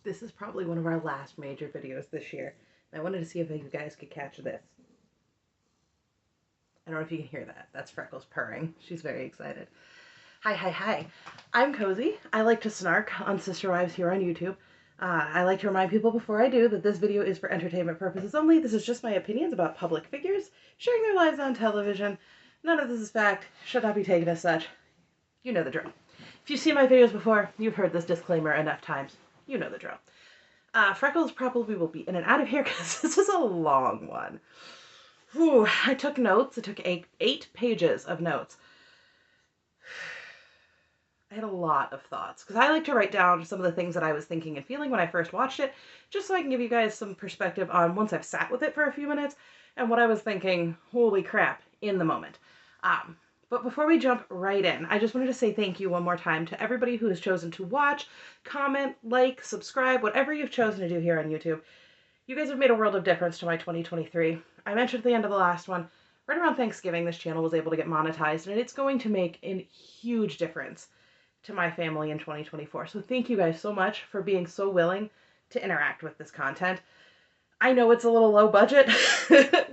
This is probably one of our last major videos this year. I wanted to see if you guys could catch this. I don't know if you can hear that. That's Freckles purring. She's very excited. Hi, hi, hi. I'm Cozy. I like to snark on Sister Wives here on YouTube. I like to remind people before I do that this video is for entertainment purposes only. This is just my opinions about public figures sharing their lives on television. None of this is fact. Should not be taken as such. You know the drill. If you've seen my videos before, you've heard this disclaimer enough times. You know the drill. Freckles probably will be in and out of here because this is a long one. Whew, I took notes. I took eight pages of notes. I had a lot of thoughts because I like to write down some of the things that I was thinking and feeling when I first watched it, just so I can give you guys some perspective on once I've sat with it for a few minutes and what I was thinking, holy crap, in the moment. But before we jump right in, I just wanted to say thank you one more time to everybody who has chosen to watch, comment, like, subscribe, whatever you've chosen to do here on YouTube. You guys have made a world of difference to my 2023. I mentioned at the end of the last one, right around Thanksgiving, this channel was able to get monetized, and it's going to make a huge difference to my family in 2024. So thank you guys so much for being so willing to interact with this content. I know it's a little low budget.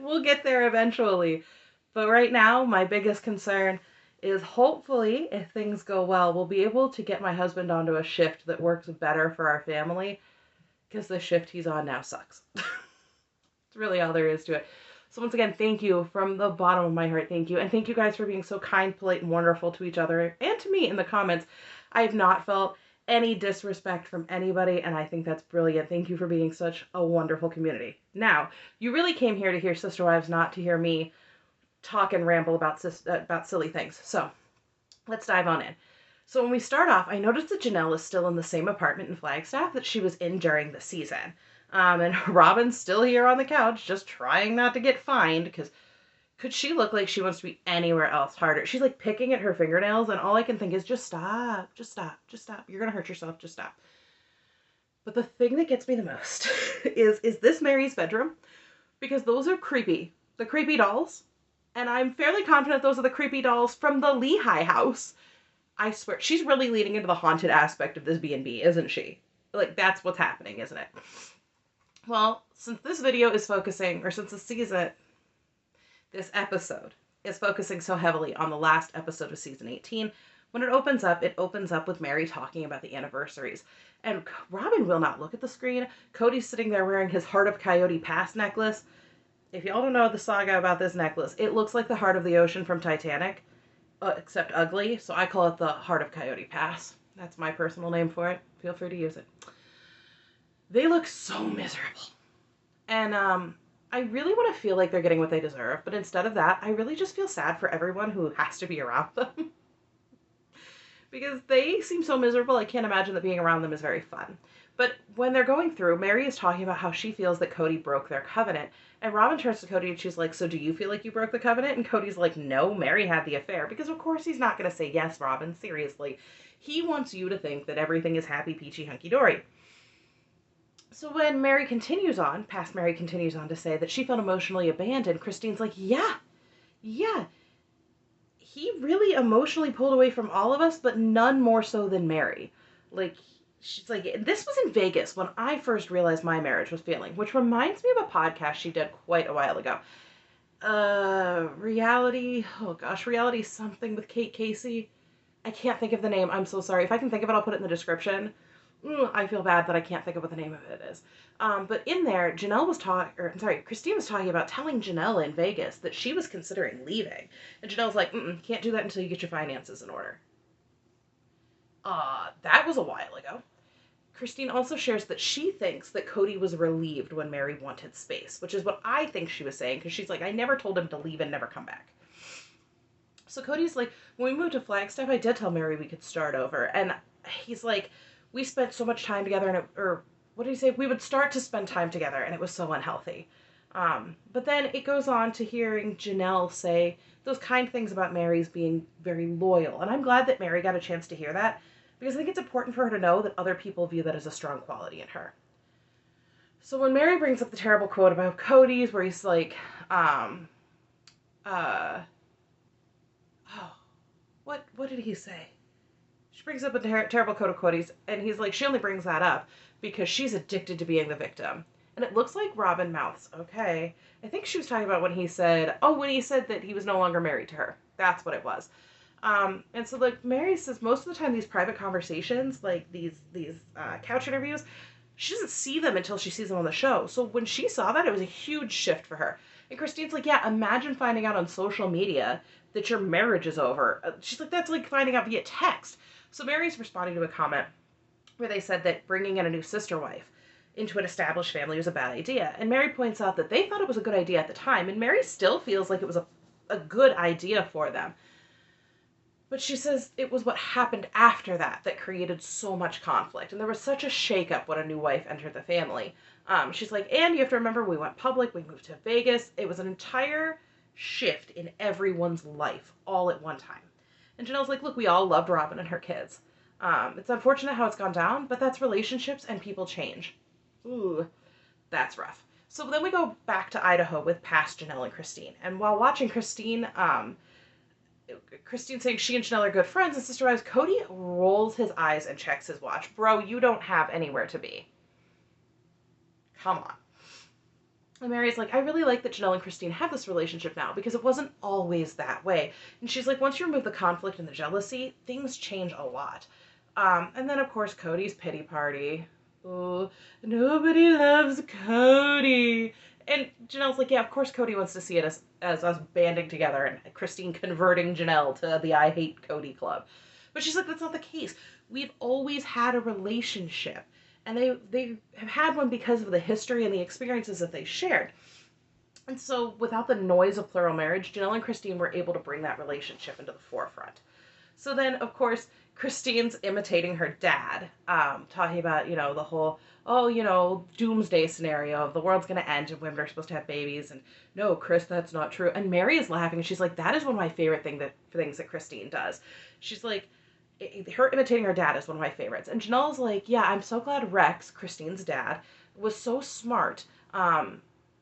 We'll get there eventually. But right now, my biggest concern is hopefully, if things go well, we'll be able to get my husband onto a shift that works better for our family, because the shift he's on now sucks. It's really all there is to it. So once again, thank you from the bottom of my heart. Thank you. And thank you guys for being so kind, polite, and wonderful to each other and to me in the comments. I have not felt any disrespect from anybody, and I think that's brilliant. Thank you for being such a wonderful community. Now, you really came here to hear Sister Wives, not to hear me talk and ramble about silly things. So let's dive on in. So when we start off, I noticed that Janelle is still in the same apartment in Flagstaff that she was in during the season. And Robin's still here on the couch, just trying not to get fined, because could she look like she wants to be anywhere else harder? She's like picking at her fingernails, and all I can think is, just stop, just stop, just stop. You're going to hurt yourself, just stop. But the thing that gets me the most is this Mary's bedroom? Because those are creepy. The creepy dolls. And I'm fairly confident those are the creepy dolls from the Lehigh house. I swear, she's really leading into the haunted aspect of this B&B, isn't she? Like, that's what's happening, isn't it? Well, since this video is focusing, or since this episode is focusing so heavily on the last episode of season 18, when it opens up with Mary talking about the anniversaries. And Robin will not look at the screen. Cody's sitting there wearing his Heart of Coyote Pass necklace. If y'all don't know the saga about this necklace, it looks like the Heart of the Ocean from Titanic, except ugly, so I call it the Heart of Coyote Pass. That's my personal name for it. Feel free to use it. They look so miserable. And I really want to feel like they're getting what they deserve, but instead of that, I really just feel sad for everyone who has to be around them. Because they seem so miserable, I can't imagine that being around them is very fun. But when they're going through, Mary is talking about how she feels that Cody broke their covenant. And Robin turns to Cody and she's like, so do you feel like you broke the covenant? And Cody's like, no, Mary had the affair. Because of course he's not going to say, yes, Robin, seriously. He wants you to think that everything is happy, peachy, hunky-dory. So when Mary continues on to say that she felt emotionally abandoned, Christine's like, yeah. He really emotionally pulled away from all of us, but none more so than Mary. Like, she's like, this was in Vegas when I first realized my marriage was failing, which reminds me of a podcast she did quite a while ago. Reality something with Kate Casey. I can't think of the name. I'm so sorry. If I can think of it, I'll put it in the description. I feel bad that I can't think of what the name of it is. But in there, Christine was talking about telling Janelle in Vegas that she was considering leaving. And Janelle's like, can't do that until you get your finances in order. That was a while ago. Christine also shares that she thinks that Cody was relieved when Mary wanted space, which is what I think she was saying, because she's like, I never told him to leave and never come back. So Cody's like, when we moved to Flagstaff, I did tell Mary we could start over. And he's like, we spent so much time together, what did he say? We would start to spend time together, and it was so unhealthy. But then it goes on to hearing Janelle say those kind things about Mary's being very loyal. And I'm glad that Mary got a chance to hear that, because I think it's important for her to know that other people view that as a strong quality in her. So when Mary brings up the terrible quote about Cody's, where he's like, what did he say? She brings up a terrible code of quotes, and he's like, she only brings that up because she's addicted to being the victim. And it looks like Robin mouths, okay. I think she was talking about when he said that he was no longer married to her. That's what it was. And so like Mary says, most of the time these private conversations, like these couch interviews, she doesn't see them until she sees them on the show. So when she saw that, it was a huge shift for her. And Christine's like, yeah, imagine finding out on social media that your marriage is over. She's like, that's like finding out via text. So Mary's responding to a comment where they said that bringing in a new sister wife into an established family was a bad idea. And Mary points out that they thought it was a good idea at the time, and Mary still feels like it was a good idea for them. But she says it was what happened after that that created so much conflict. And there was such a shakeup when a new wife entered the family. She's like, and you have to remember, we went public, we moved to Vegas. It was an entire shift in everyone's life all at one time. And Janelle's like, look, we all loved Robin and her kids. It's unfortunate how it's gone down, but that's relationships and people change. Ooh, that's rough. So then we go back to Idaho with past Janelle and Christine. And while watching Christine saying she and Janelle are good friends and sister wives, Cody rolls his eyes and checks his watch. Bro, you don't have anywhere to be. Come on. And Mary's like, I really like that Janelle and Christine have this relationship now because it wasn't always that way. And she's like, once you remove the conflict and the jealousy, things change a lot. And then, of course, Cody's pity party. Oh, nobody loves Cody. And Janelle's like, yeah, of course Cody wants to see it as us banding together and Christine converting Janelle to the I Hate Cody club. But she's like, that's not the case. We've always had a relationship. And they have had one because of the history and the experiences that they shared. And so without the noise of plural marriage, Janelle and Christine were able to bring that relationship into the forefront. So then, of course, Christine's imitating her dad, talking about, the whole, doomsday scenario of the world's going to end and women are supposed to have babies. And no, Chris, that's not true. And Mary is laughing. And she's like, that is one of my favorite things that Christine does. She's like, her imitating her dad is one of my favorites. And Janelle's like, yeah, I'm so glad Rex, Christine's dad, was so smart.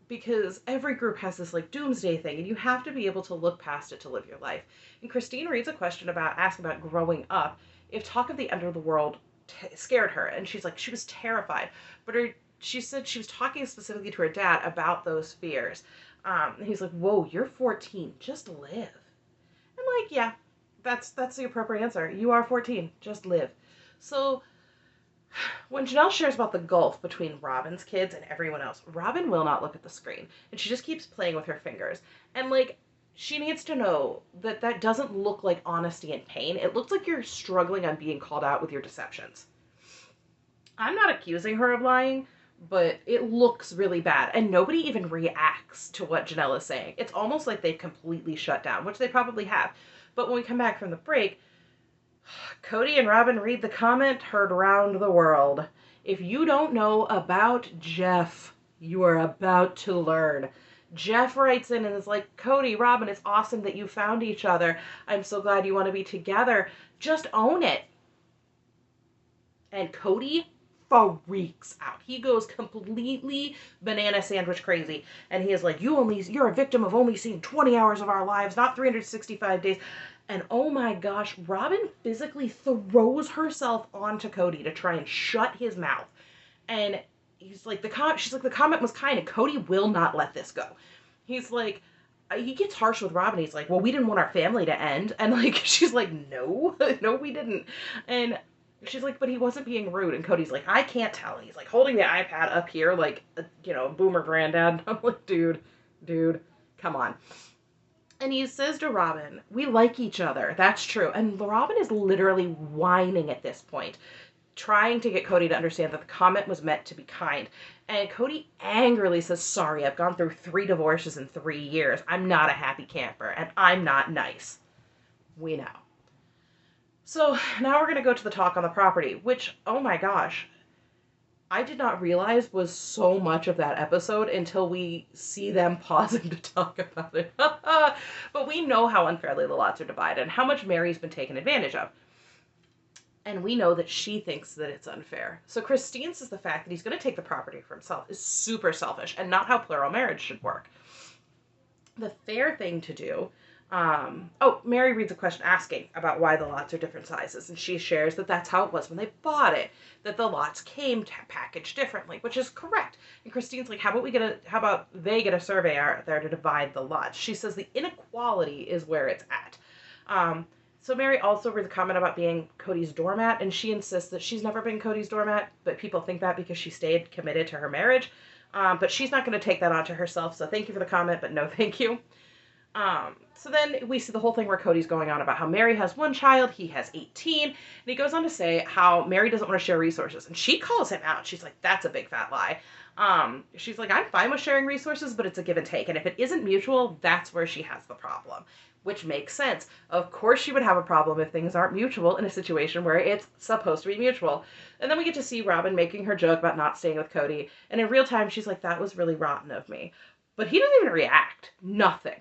Because every group has this like doomsday thing and you have to be able to look past it to live your life. And Christine reads a question asking about growing up, if talk of the end of the world scared her. And she's like, she was terrified. But she said she was talking specifically to her dad about those fears. And he's like, whoa, you're 14. Just live. I'm like, yeah, that's the appropriate answer. You are 14. Just live. So when Janelle shares about the gulf between Robin's kids and everyone else, Robin will not look at the screen. And she just keeps playing with her fingers. And, she needs to know that doesn't look like honesty and pain. It looks like you're struggling on being called out with your deceptions. I'm not accusing her of lying, but it looks really bad. And nobody even reacts to what Janelle is saying. It's almost like they've completely shut down, which they probably have. But when we come back from the break, Cody and Robin read the comment heard around the world. If you don't know about Jeff, you are about to learn. Jeff writes in and is like, Cody, Robin, it's awesome that you found each other. I'm so glad you want to be together. Just own it. And Cody freaks out. He goes completely banana sandwich crazy. And he is like, you're a victim of only seeing 20 hours of our lives, not 365 days. And oh my gosh, Robin physically throws herself onto Cody to try and shut his mouth. And she's like, the comment was kind, and Cody will not let this go. He's like, he gets harsh with Robin. He's like, well, we didn't want our family to end. And she's like, no, no, we didn't. And she's like, but he wasn't being rude. And Cody's like, I can't tell. He's like holding the iPad up here like, boomer granddad. I'm like, dude, come on. And he says to Robin, we like each other. That's true. And Robin is literally whining at this point, trying to get Cody to understand that the comment was meant to be kind. And Cody angrily says, sorry, I've gone through 3 divorces in 3 years. I'm not a happy camper, and I'm not nice. We know. So now we're going to go to the talk on the property, which, oh my gosh, I did not realize was so much of that episode until we see them pausing to talk about it. But we know how unfairly the lots are divided and how much Mary's been taken advantage of. And we know that she thinks that it's unfair. So Christine says the fact that he's going to take the property for himself is super selfish and not how plural marriage should work. The fair thing to do Mary reads a question asking about why the lots are different sizes, and she shares that that's how it was when they bought it, that the lots came packaged differently, which is correct. And Christine's like, how about they get a surveyor out there to divide the lots? She says the inequality is where it's at. So Mary also reads a comment about being Cody's doormat, and she insists that she's never been Cody's doormat, but people think that because she stayed committed to her marriage. But she's not going to take that onto herself, so thank you for the comment, but no thank you. So then we see the whole thing where Cody's going on about how Mary has one child, he has 18, and he goes on to say how Mary doesn't want to share resources, and she calls him out. She's like, that's a big fat lie. She's like, I'm fine with sharing resources, but it's a give and take, and if it isn't mutual, that's where she has the problem, which makes sense. Of course she would have a problem if things aren't mutual in a situation where it's supposed to be mutual. And then we get to see Robin making her joke about not staying with Cody, and in real time, she's like, that was really rotten of me. But he doesn't even react. Nothing.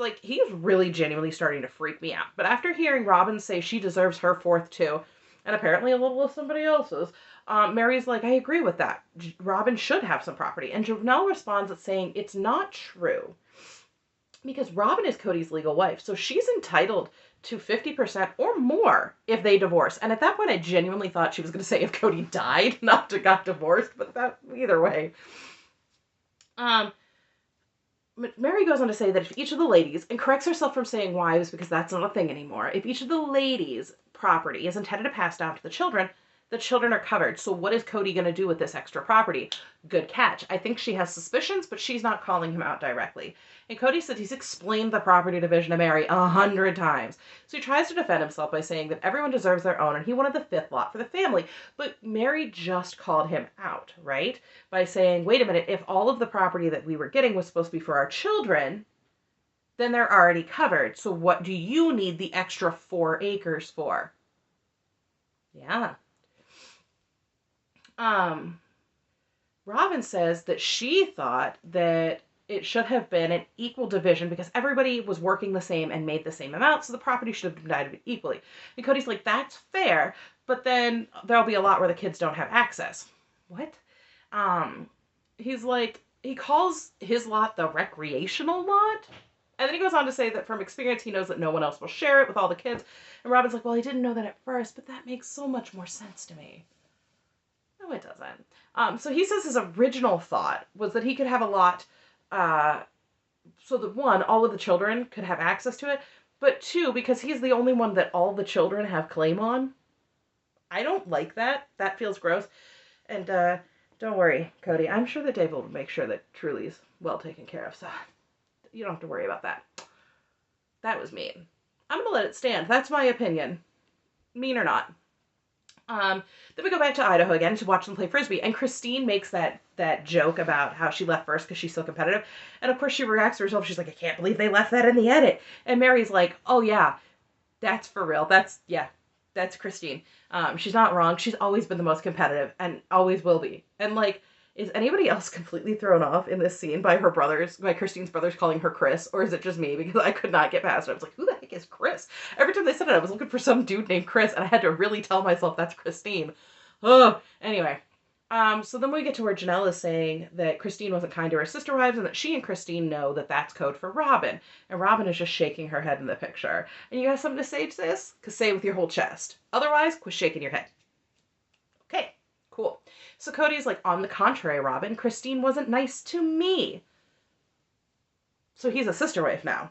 Like, he's really genuinely starting to freak me out. But after hearing Robin say she deserves her fourth too, and apparently a little of somebody else's, Mary's like, I agree with that. Robin should have some property. And Janelle responds at saying it's not true. Because Robin is Cody's legal wife, so she's entitled to 50% or more if they divorce. And at that point, I genuinely thought she was going to say if Cody died, not got divorced, but that either way. Mary goes on to say that if each of the ladies, and corrects herself from saying wives because that's not a thing anymore, if each of the ladies' property is intended to pass down to the children are covered. So what is Cody going to do with this extra property? Good catch. I think she has suspicions, but she's not calling him out directly. And Cody said he's explained the property division to Mary 100 times. So he tries to defend himself by saying that everyone deserves their own, and he wanted the fifth lot for the family. But Mary just called him out, right? By saying, wait a minute, if all of the property that we were getting was supposed to be for our children, then they're already covered. So what do you need the extra 4 acres for? Yeah. Robin says that she thought that it should have been an equal division because everybody was working the same and made the same amount, so the property should have been divided equally. And Cody's like, that's fair, but then there'll be a lot where the kids don't have access. What? He's like, he calls his lot the recreational lot, and then he goes on to say that from experience, he knows that no one else will share it with all the kids. And Robin's like, well, I didn't know that at first, but that makes so much more sense to me. No, it doesn't. So he says his original thought was that he could have a lot, so that 1, all of the children could have access to it, but 2, because he's the only one that all the children have claim on. I don't like that. That feels gross. And don't worry, Cody. I'm sure that Dave will make sure that Truly's well taken care of, so you don't have to worry about that. That was mean. I'm going to let it stand. That's my opinion. Mean or not. Then we go back to Idaho again to watch them play Frisbee, and Christine makes that joke about how she left first because she's so competitive, and of course she reacts to herself, she's like, I can't believe they left that in the edit, and Mary's like, oh yeah, that's for real, that's Christine. She's not wrong, she's always been the most competitive, and always will be, and like, is anybody else completely thrown off in this scene by Christine's brothers calling her Chris? Or is it just me? Because I could not get past it. I was like, who the heck is Chris? Every time they said it, I was looking for some dude named Chris, and I had to really tell myself that's Christine. Oh, anyway. So then we get to where Janelle is saying that Christine wasn't kind to her sister wives, and that she and Christine know that that's code for Robin. And Robin is just shaking her head in the picture. And you got something to say to this? Because say it with your whole chest. Otherwise, quit shaking your head. Okay. Cool. So Cody's like, on the contrary, Robin, Christine wasn't nice to me. So he's a sister wife now.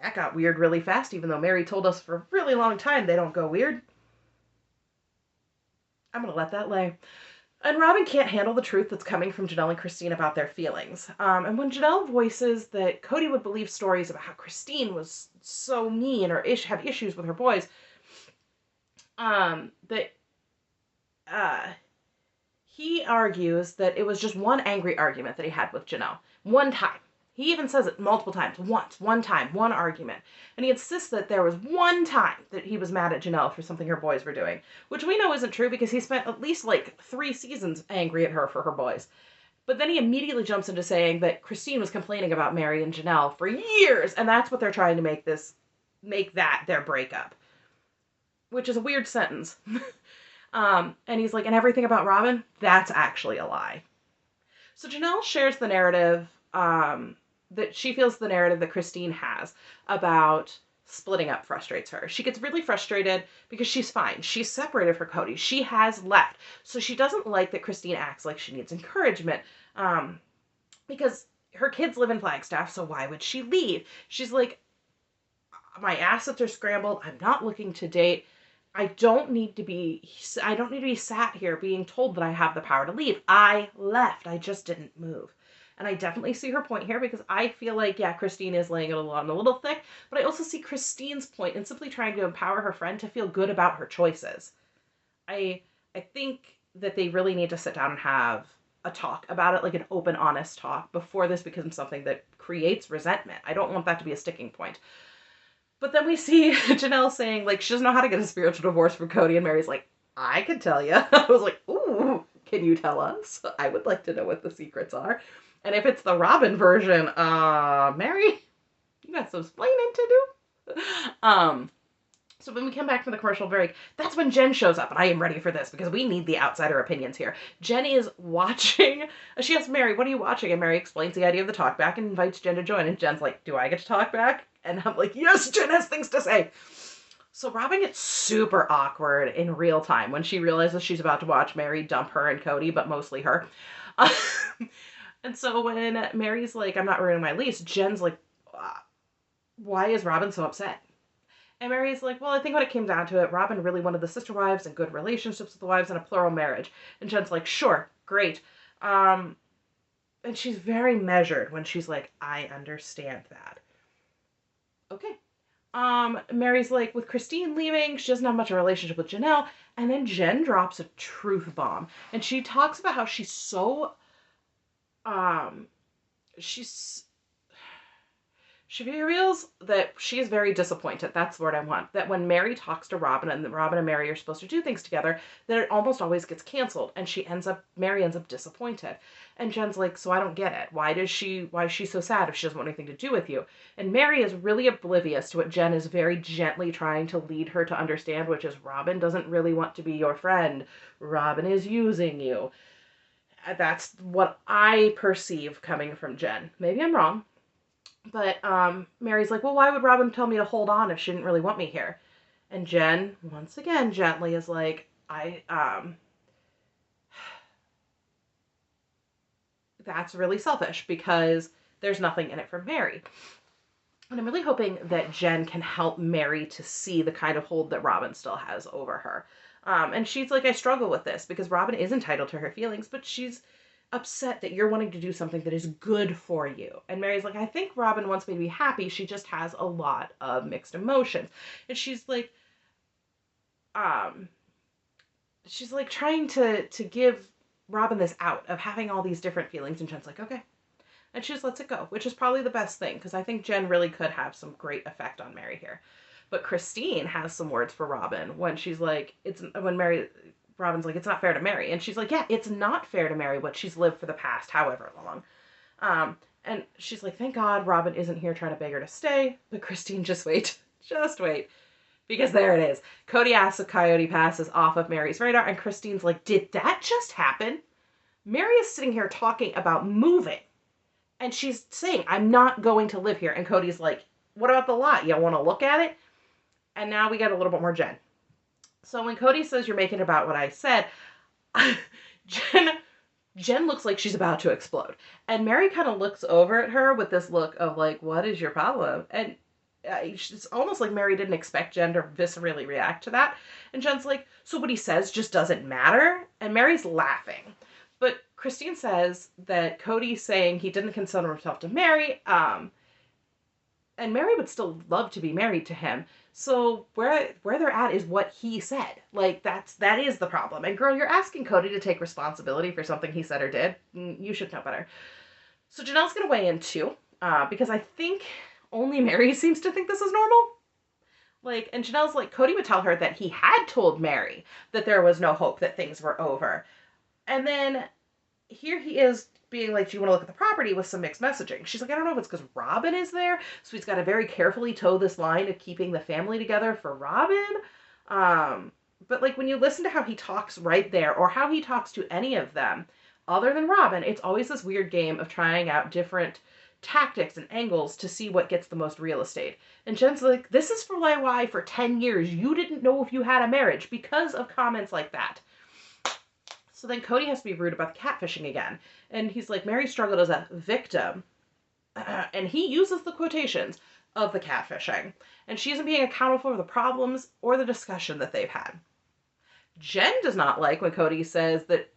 That got weird really fast, even though Mary told us for a really long time they don't go weird. I'm going to let that lay. And Robin can't handle the truth that's coming from Janelle and Christine about their feelings. And when Janelle voices that Cody would believe stories about how Christine was so mean or have issues with her boys, he argues that it was just one angry argument that he had with Janelle. One time. He even says it multiple times. One time, one argument. And he insists that there was one time that he was mad at Janelle for something her boys were doing. Which we know isn't true because he spent at least like 3 seasons angry at her for her boys. But then he immediately jumps into saying that Christine was complaining about Mary and Janelle for years. And that's what they're trying to make that their breakup. Which is a weird sentence. And he's like, and everything about Robin, that's actually a lie. So Janelle shares the narrative that she feels the narrative that Christine has about splitting up frustrates her. She gets really frustrated because she's fine. She's separated from Cody. She has left. So she doesn't like that Christine acts like she needs encouragement. Because her kids live in Flagstaff, so why would she leave? She's like, my assets are scrambled. I'm not looking to date. I don't need to be sat here being told that I have the power to leave. I left. I just didn't move. And I definitely see her point here because I feel like, yeah, Christine is laying it on a little thick, but I also see Christine's point in simply trying to empower her friend to feel good about her choices. I think that they really need to sit down and have a talk about it, like an open, honest talk, before this becomes something that creates resentment. I don't want that to be a sticking point. But then we see Janelle saying, like, she doesn't know how to get a spiritual divorce from Cody, and Mary's like, I can tell you. I was like, ooh, can you tell us? I would like to know what the secrets are. And if it's the Robin version, Mary, you got some explaining to do. So when we come back from the commercial break, that's when Jen shows up, and I am ready for this because we need the outsider opinions here. Jen is watching. She asks Mary, what are you watching? And Mary explains the idea of the talk back and invites Jen to join. And Jen's like, do I get to talk back? And I'm like, yes, Jen has things to say. So Robin gets super awkward in real time when she realizes she's about to watch Mary dump her and Cody, but mostly her. And so when Mary's like, I'm not ruining my lease, Jen's like, why is Robin so upset? And Mary's like, well, I think when it came down to it, Robin really wanted the sister wives and good relationships with the wives and a plural marriage. And Jen's like, sure, great. And she's very measured when she's like, I understand that. Okay. Mary's like, with Christine leaving, she doesn't have much of a relationship with Janelle. And then Jen drops a truth bomb. And she talks about how she's so, she reveals that she is very disappointed. That's the word I want. That when Mary talks to Robin and Robin and Mary are supposed to do things together, that it almost always gets canceled. And Mary ends up disappointed. And Jen's like, so I don't get it. Why is she so sad if she doesn't want anything to do with you? And Mary is really oblivious to what Jen is very gently trying to lead her to understand, which is Robin doesn't really want to be your friend. Robin is using you. That's what I perceive coming from Jen. Maybe I'm wrong. But Mary's like, well, why would Robin tell me to hold on if she didn't really want me here? And Jen, once again, gently is like, that's really selfish because there's nothing in it for Mary. And I'm really hoping that Jen can help Mary to see the kind of hold that Robin still has over her. And she's like, I struggle with this because Robin is entitled to her feelings, but she's upset that you're wanting to do something that is good for you. And Mary's like, I think Robin wants me to be happy. She just has a lot of mixed emotions. And she's like trying to give Robin this out of having all these different feelings. And Jen's like, okay. And she just lets it go, which is probably the best thing because I think Jen really could have some great effect on Mary here. But Christine has some words for Robin when she's like, Robin's like, it's not fair to Mary. And she's like, yeah, it's not fair to Mary what she's lived for the past however long. And she's like, thank God Robin isn't here trying to beg her to stay. But Christine, just wait. Just wait. Because there it is. Cody asks if Coyote Pass is off of Mary's radar. And Christine's like, did that just happen? Mary is sitting here talking about moving. And she's saying, I'm not going to live here. And Cody's like, what about the lot? You want to look at it? And now we get a little bit more Jen. So when Cody says you're making it about what I said, Jen looks like she's about to explode. And Mary kind of looks over at her with this look of like, what is your problem? And it's almost like Mary didn't expect Jen to viscerally react to that. And Jen's like, so what he says just doesn't matter? And Mary's laughing. But Christine says that Cody's saying he didn't consider himself to Mary, and Mary would still love to be married to him. So where they're at is what he said. Like, that is the problem. And girl, you're asking Cody to take responsibility for something he said or did. You should know better. So Janelle's going to weigh in too, because I think only Mary seems to think this is normal. Like, and Janelle's like, Cody would tell her that he had told Mary that there was no hope, that things were over. And then here he is being like, do you want to look at the property with some mixed messaging? She's like, I don't know if it's because Robin is there, so he's got to very carefully toe this line of keeping the family together for Robin. But like when you listen to how he talks right there, or how he talks to any of them, other than Robin, it's always this weird game of trying out different tactics and angles to see what gets the most real estate. And Jen's like, this is for why for 10 years you didn't know if you had a marriage because of comments like that. So then Cody has to be rude about the catfishing again. And he's like, Mary struggled as a victim. And he uses the quotations of the catfishing. And she isn't being accountable for the problems or the discussion that they've had. Jen does not like when Cody says that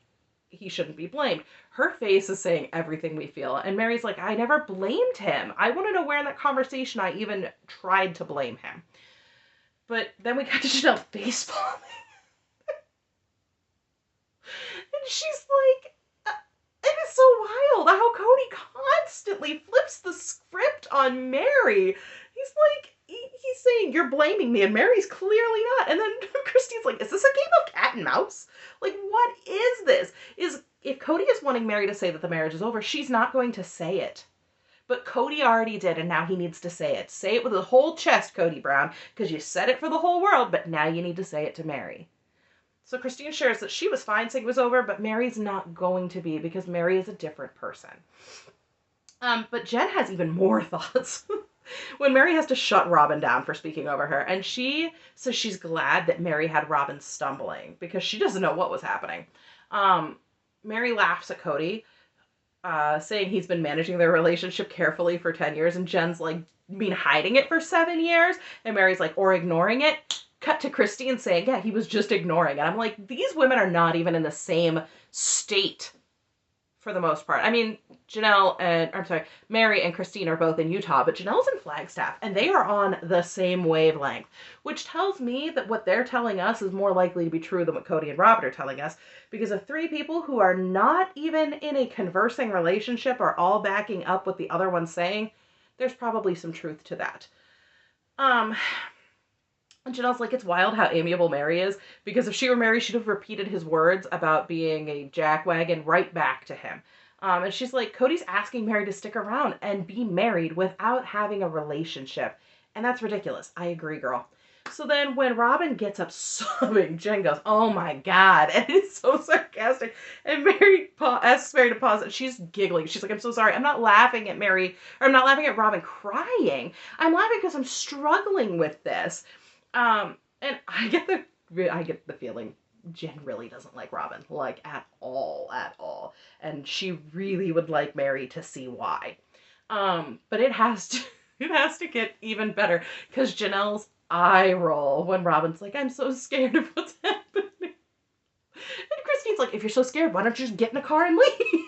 he shouldn't be blamed. Her face is saying everything we feel. And Mary's like, I never blamed him. I want to know where in that conversation I even tried to blame him. But then we got to Janelle facepalming. And she's like, it is so wild how Cody constantly flips the script on Mary. He's like, he's saying, you're blaming me, and Mary's clearly not. And then Christine's like, is this a game of cat and mouse? Like, what is this? If Cody is wanting Mary to say that the marriage is over, she's not going to say it. But Cody already did, and now he needs to say it. Say it with a whole chest, Cody Brown, because you said it for the whole world, but now you need to say it to Mary. So Christine shares that she was fine saying it was over, but Mary's not going to be because Mary is a different person. But Jen has even more thoughts when Mary has to shut Robin down for speaking over her. And she says she's glad that Mary had Robin stumbling because she doesn't know what was happening. Mary laughs at Cody, saying he's been managing their relationship carefully for 10 years. And Jen's like, been hiding it for 7 years? And Mary's like, or ignoring it? Cut to Christine saying, yeah, he was just ignoring it. I'm like, these women are not even in the same state for the most part. I mean, Mary and Christine are both in Utah, but Janelle's in Flagstaff, and they are on the same wavelength, which tells me that what they're telling us is more likely to be true than what Cody and Robert are telling us, because of three people who are not even in a conversing relationship are all backing up what the other one's saying, there's probably some truth to that. And Janelle's like, it's wild how amiable Mary is, because if she were Mary, she'd have repeated his words about being a jackwagon right back to him. And she's like, Cody's asking Mary to stick around and be married without having a relationship. And that's ridiculous. I agree, girl. So then when Robin gets up sobbing, Jen goes, oh my God. And it's so sarcastic. And Mary asks Mary to pause it. She's giggling. She's like, I'm so sorry. I'm not laughing at Mary, or I'm not laughing at Robin crying. I'm laughing because I'm struggling with this. And I get the feeling Jen really doesn't like Robin, like at all. And she really would like Mary to see why. But it has to get even better because Janelle's eye roll when Robin's like, I'm so scared of what's happening. And Christine's like, if you're so scared, why don't you just get in a car and leave?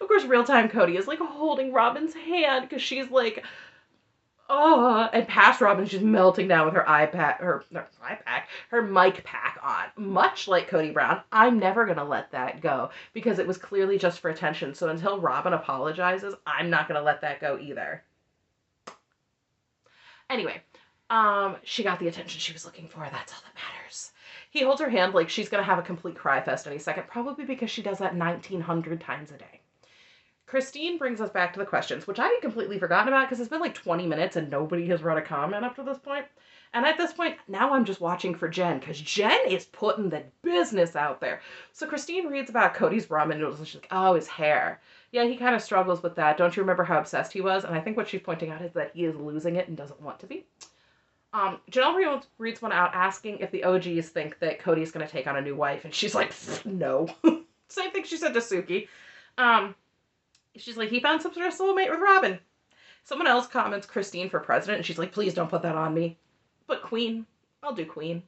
Of course, real-time Cody is like holding Robin's hand because she's like, oh, and past Robin's just melting down with her her mic pack on. Much like Cody Brown, I'm never going to let that go because it was clearly just for attention. So until Robin apologizes, I'm not going to let that go either. Anyway, she got the attention she was looking for. That's all that matters. He holds her hand like she's going to have a complete cry fest any second, probably because she does that 1,900 times a day. Christine brings us back to the questions, which I had completely forgotten about because it's been like 20 minutes and nobody has read a comment up to this point. And at this point, now I'm just watching for Jen because Jen is putting the business out there. So Christine reads about Cody's ramen noodles and she's like, oh, his hair. Yeah, he kind of struggles with that. Don't you remember how obsessed he was? And I think what she's pointing out is that he is losing it and doesn't want to be. Janelle reads one out asking if the OGs think that Cody's going to take on a new wife. And she's like, no. Same thing she said to Suki. She's like, he found some sort of soulmate with Robin. Someone else comments Christine for president, and she's like, please don't put that on me. But Queen, I'll do Queen.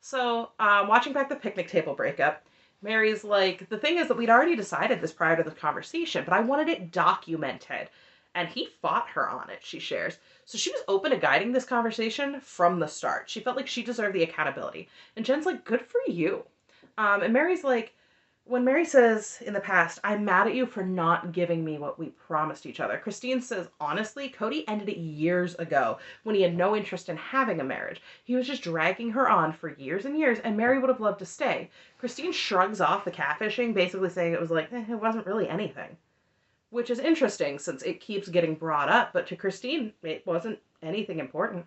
So, watching back the picnic table breakup, Mary's like, the thing is that we'd already decided this prior to the conversation, but I wanted it documented. And he fought her on it, she shares. So she was open to guiding this conversation from the start. She felt like she deserved the accountability. And Jen's like, good for you. And Mary's like, when Mary says in the past, I'm mad at you for not giving me what we promised each other, Christine says, honestly, Cody ended it years ago when he had no interest in having a marriage. He was just dragging her on for years and years, and Mary would have loved to stay. Christine shrugs off the catfishing, basically saying it was like, it wasn't really anything. Which is interesting since it keeps getting brought up, but to Christine, it wasn't anything important.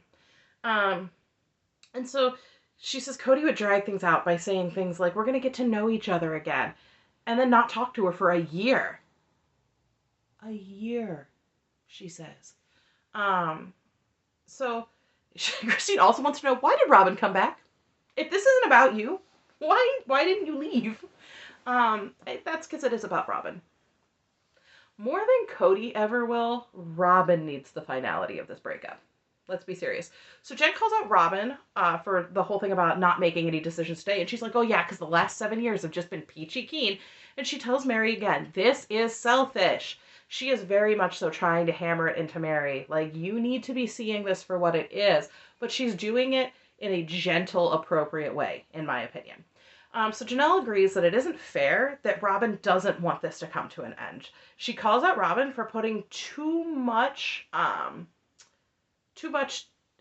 And so she says Cody would drag things out by saying things like, we're going to get to know each other again, and then not talk to her for a year. A year, she says. Um, so Christine also wants to know, why did Robin come back? If this isn't about you, why didn't you leave? That's because it is about Robin. More than Cody ever will, Robin needs the finality of this breakup. Let's be serious. So Jen calls out Robin for the whole thing about not making any decisions today. And she's like, oh, yeah, because the last 7 years have just been peachy keen. And she tells Mary again, this is selfish. She is very much so trying to hammer it into Mary. Like, you need to be seeing this for what it is. But she's doing it in a gentle, appropriate way, in my opinion. So Janelle agrees that it isn't fair that Robin doesn't want this to come to an end. She calls out Robin for putting too much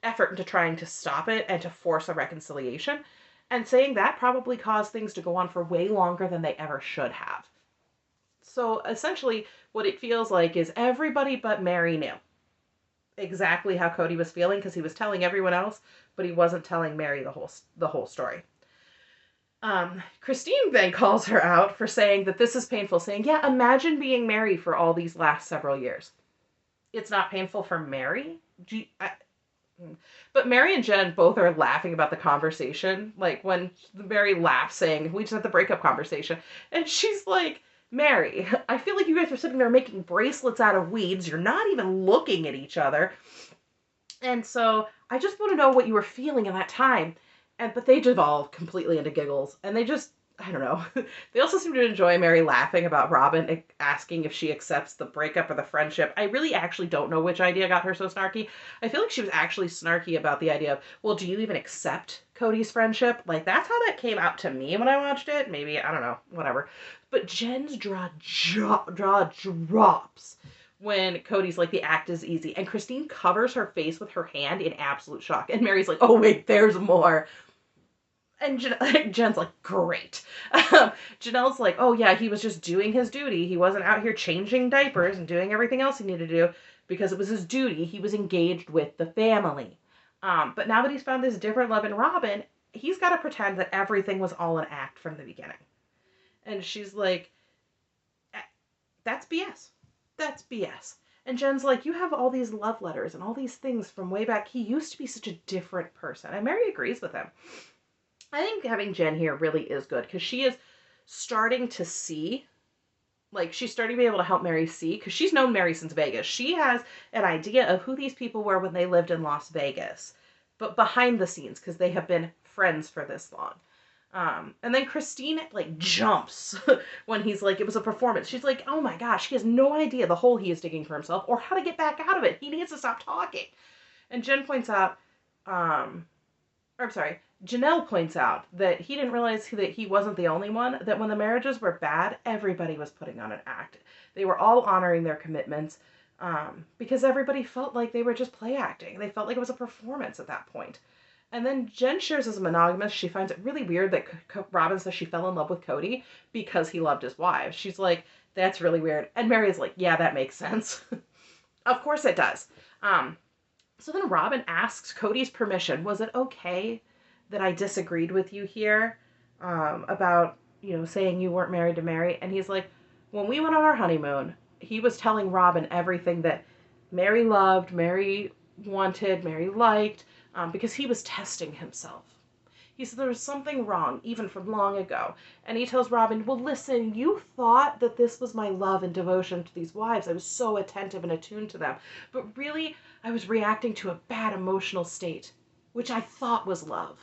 effort into trying to stop it and to force a reconciliation, and saying that probably caused things to go on for way longer than they ever should have. So essentially, what it feels like is everybody but Mary knew exactly how Cody was feeling because he was telling everyone else, but he wasn't telling Mary the whole story. Christine then calls her out for saying that this is painful, saying, yeah, imagine being Mary for all these last several years. It's not painful for Mary? But Mary and Jen both are laughing about the conversation. Like when Mary laughs saying, we just had the breakup conversation. And she's like, Mary, I feel like you guys are sitting there making bracelets out of weeds. You're not even looking at each other. And so I just want to know what you were feeling in that time. But they devolve completely into giggles. And they just, I don't know. They also seem to enjoy Mary laughing about Robin asking if she accepts the breakup or the friendship. I really actually don't know which idea got her so snarky. I feel like she was actually snarky about the idea of, well, do you even accept Cody's friendship? Like, that's how that came out to me when I watched it. Maybe, I don't know, whatever. But Jen's jaw drops when Cody's like, the act is easy. And Christine covers her face with her hand in absolute shock. And Mary's like, oh, wait, there's more. And Jen's like, great. Janelle's like, oh, yeah, he was just doing his duty. He wasn't out here changing diapers and doing everything else he needed to do because it was his duty. He was engaged with the family. But now that he's found this different love in Robin, he's got to pretend that everything was all an act from the beginning. And she's like, that's BS. That's BS. And Jen's like, you have all these love letters and all these things from way back. He used to be such a different person. And Mary agrees with him. I think having Jen here really is good because she is starting to see, like, she's starting to be able to help Mary see, because she's known Mary since Vegas. She has an idea of who these people were when they lived in Las Vegas, but behind the scenes, because they have been friends for this long. And then Christine, like, jumps when he's like, it was a performance. She's like, oh my gosh, he has no idea the hole he is digging for himself or how to get back out of it. He needs to stop talking. And Jen points out, Janelle points out that he didn't realize that he wasn't the only one, that when the marriages were bad, everybody was putting on an act. They were all honoring their commitments because everybody felt like they were just play acting. They felt like it was a performance at that point. And then Jen shares as a monogamist, she finds it really weird that Robin says she fell in love with Cody because he loved his wives. She's like, that's really weird. And Mary's like, yeah, that makes sense. Of course it does. So then Robin asks Cody's permission. Was it okay that I disagreed with you here about, saying you weren't married to Mary? And he's like, when we went on our honeymoon, he was telling Robin everything that Mary loved, Mary wanted, Mary liked, because he was testing himself. He said there was something wrong, even from long ago. And he tells Robin, well, listen, you thought that this was my love and devotion to these wives. I was so attentive and attuned to them. But really, I was reacting to a bad emotional state, which I thought was love.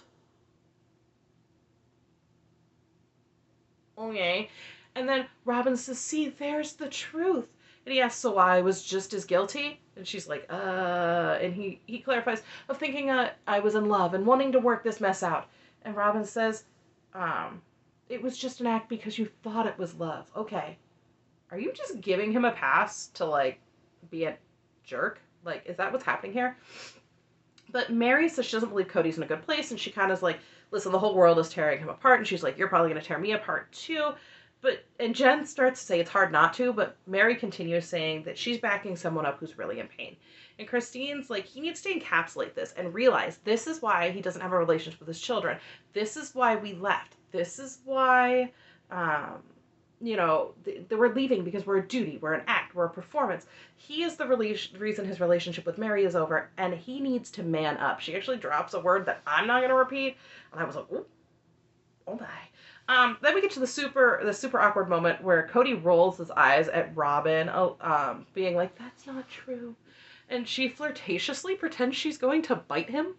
Okay. And then Robin says, see, there's the truth. And he asks, so I was just as guilty? And she's like, and he clarifies, of thinking I was in love and wanting to work this mess out. And Robin says, it was just an act because you thought it was love. Okay. Are you just giving him a pass to, like, be a jerk? Like, is that what's happening here? But Mary says she doesn't believe Cody's in a good place, and she kind of is like, listen, the whole world is tearing him apart, and she's like, you're probably going to tear me apart too. And Jen starts to say it's hard not to, but Mary continues saying that she's backing someone up who's really in pain. And Christine's like, he needs to encapsulate this and realize this is why he doesn't have a relationship with his children. This is why we left. This is why, we're leaving because we're a duty, we're an act, we're a performance. He is the reason his relationship with Mary is over, and he needs to man up. She actually drops a word that I'm not going to repeat, and I was like, oh my. Then we get to the super awkward moment where Cody rolls his eyes at Robin, being like, "That's not true," and she flirtatiously pretends she's going to bite him,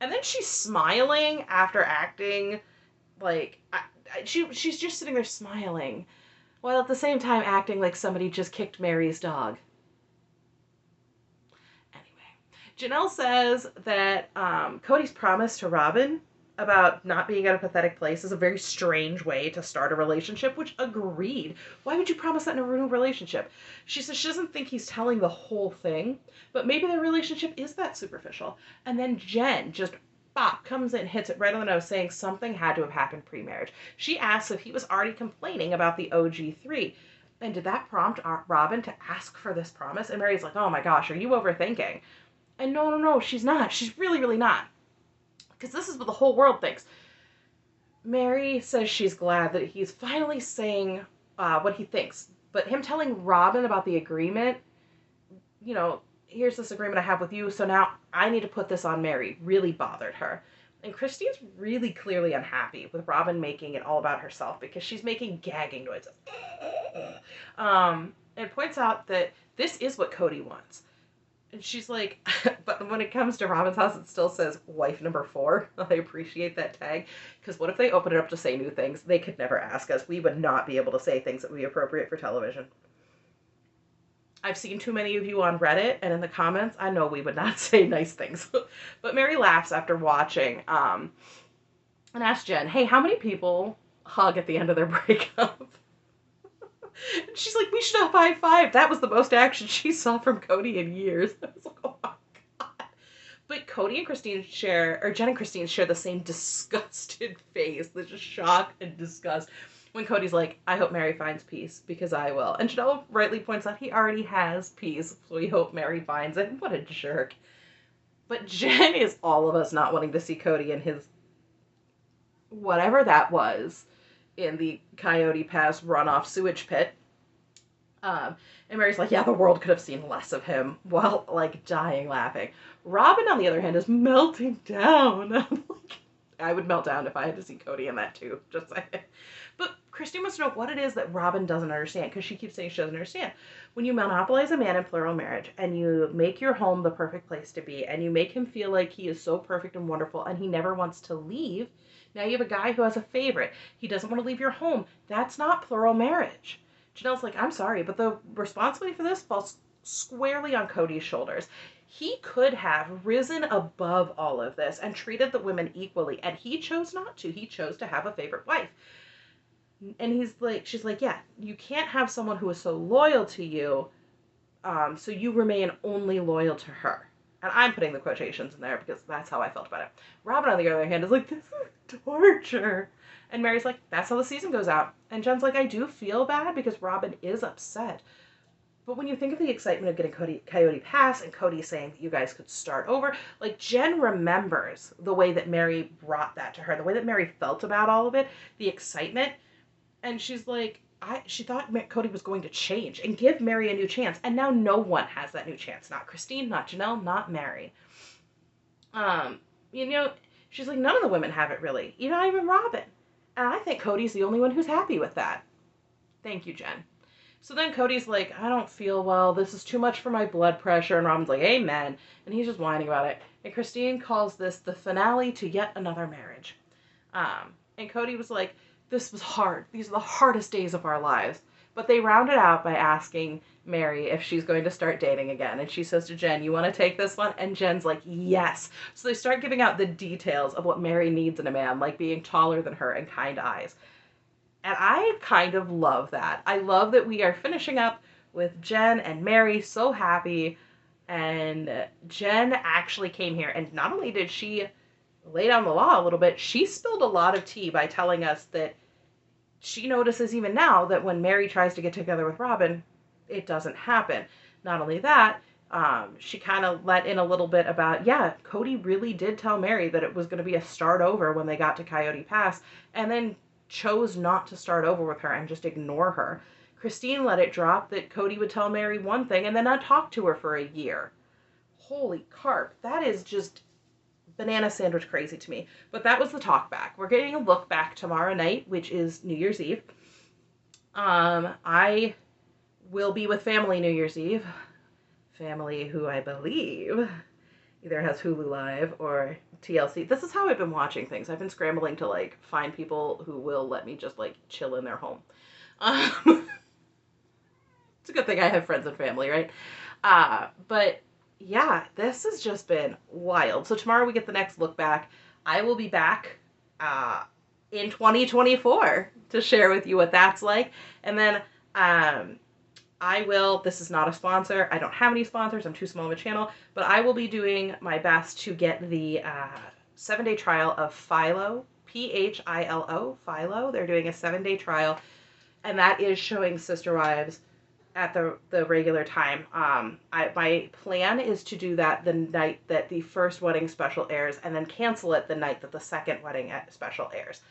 and then she's smiling after acting like she's just sitting there smiling, while at the same time acting like somebody just kicked Mary's dog. Anyway, Janelle says that Cody's promise to Robin about not being at a pathetic place is a very strange way to start a relationship, which agreed. Why would you promise that in a new relationship? She says she doesn't think he's telling the whole thing, but maybe their relationship is that superficial. And then Jen just comes in, hits it right on the nose, saying something had to have happened pre-marriage. She asks if he was already complaining about the OG3. And did that prompt Robin to ask for this promise? And Mary's like, oh my gosh, are you overthinking? And no, she's not. She's really, really not. Because this is what the whole world thinks. Mary says she's glad that he's finally saying what he thinks. But him telling Robin about the agreement, here's this agreement I have with you, so now I need to put this on Mary, really bothered her. And Christine's really clearly unhappy with Robin making it all about herself because she's making gagging noises. And points out that this is what Cody wants. And she's like, but when it comes to Robin's house, it still says wife number 4. I appreciate that tag. Because what if they open it up to say new things? They could never ask us. We would not be able to say things that would be appropriate for television. I've seen too many of you on Reddit and in the comments. I know we would not say nice things. But Mary laughs after watching and asks Jen, hey, how many people hug at the end of their breakup? And she's like, we should have high five. That was the most action she saw from Cody in years. I was like, oh my God. But Cody and Christine Jen and Christine share the same disgusted face. There's just shock and disgust. When Cody's like, I hope Mary finds peace, because I will. And Janelle rightly points out he already has peace, so we hope Mary finds it. What a jerk. But Jen is all of us not wanting to see Cody in his whatever that was in the Coyote Pass runoff sewage pit. And Mary's like, yeah, the world could have seen less of him, while, dying laughing. Robin, on the other hand, is melting down. I would melt down if I had to see Cody in that, too. Just saying. But Christine wants to know what it is that Robin doesn't understand, because she keeps saying she doesn't understand. When you monopolize a man in plural marriage, and you make your home the perfect place to be, and you make him feel like he is so perfect and wonderful, and he never wants to leave, now you have a guy who has a favorite. He doesn't want to leave your home. That's not plural marriage. Janelle's like, I'm sorry, but the responsibility for this falls squarely on Cody's shoulders. He could have risen above all of this and treated the women equally, and he chose not to. He chose to have a favorite wife. And she's like, yeah, you can't have someone who is so loyal to you, so you remain only loyal to her. And I'm putting the quotations in there because that's how I felt about it. Robin, on the other hand, is like, this is torture. And Mary's like, that's how the season goes out. And Jen's like, I do feel bad because Robin is upset. But when you think of the excitement of getting Coyote Pass and Cody saying that you guys could start over, Jen remembers the way that Mary brought that to her, the way that Mary felt about all of it, the excitement. And she's like, she thought Cody was going to change and give Mary a new chance. And now no one has that new chance. Not Christine, not Janelle, not Mary. She's like, none of the women have it really. Not even Robin. And I think Cody's the only one who's happy with that. Thank you, Jen. So then Cody's like, I don't feel well. This is too much for my blood pressure. And Robin's like, amen. And he's just whining about it. And Christine calls this the finale to yet another marriage. And Cody was like, this was hard. These are the hardest days of our lives. But they round it out by asking Mary if she's going to start dating again. And she says to Jen, you want to take this one? And Jen's like, yes. So they start giving out the details of what Mary needs in a man, like being taller than her and kind eyes. And I kind of love that. I love that we are finishing up with Jen and Mary so happy. And Jen actually came here. And not only did she lay down the law a little bit, she spilled a lot of tea by telling us that she notices even now that when Mary tries to get together with Robin, it doesn't happen. Not only that, she kind of let in a little bit about, yeah, Cody really did tell Mary that it was going to be a start over when they got to Coyote Pass. And then chose not to start over with her and just ignore her. Christine let it drop that Cody would tell Mary one thing and then not talk to her for a year. Holy carp, that is just banana sandwich crazy to me. But that was the talk back. We're getting a look back tomorrow night, which is New Year's Eve. I will be with family New Year's Eve. Family who I believe either has Hulu Live or TLC. This is how I've been watching things. I've been scrambling to like find people who will let me just like chill in their home. It's a good thing I have friends and family, right? But yeah, this has just been wild. So tomorrow we get the next look back. I will be back in 2024 to share with you what that's like. And then I will, this is not a sponsor. I don't have any sponsors. I'm too small of a channel. But I will be doing my best to get the 7-day trial of Philo, Philo, Philo. They're doing a 7-day trial. And that is showing Sister Wives at the regular time. My plan is to do that the night that the first wedding special airs and then cancel it the night that the second wedding special airs.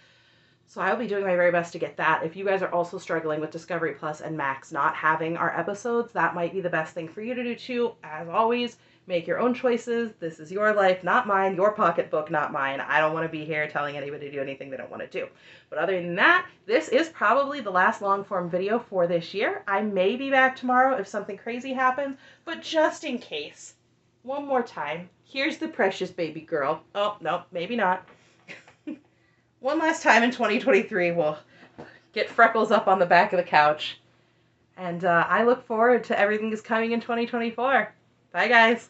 So I will be doing my very best to get that. If you guys are also struggling with Discovery Plus and Max not having our episodes, that might be the best thing for you to do too. As always, make your own choices. This is your life, not mine. Your pocketbook, not mine. I don't want to be here telling anybody to do anything they don't want to do. But other than that, this is probably the last long form video for this year. I may be back tomorrow if something crazy happens, but just in case, one more time, here's the precious baby girl. Oh, no, maybe not. One last time in 2023, we'll get Freckles up on the back of the couch. And I look forward to everything that's coming in 2024. Bye, guys.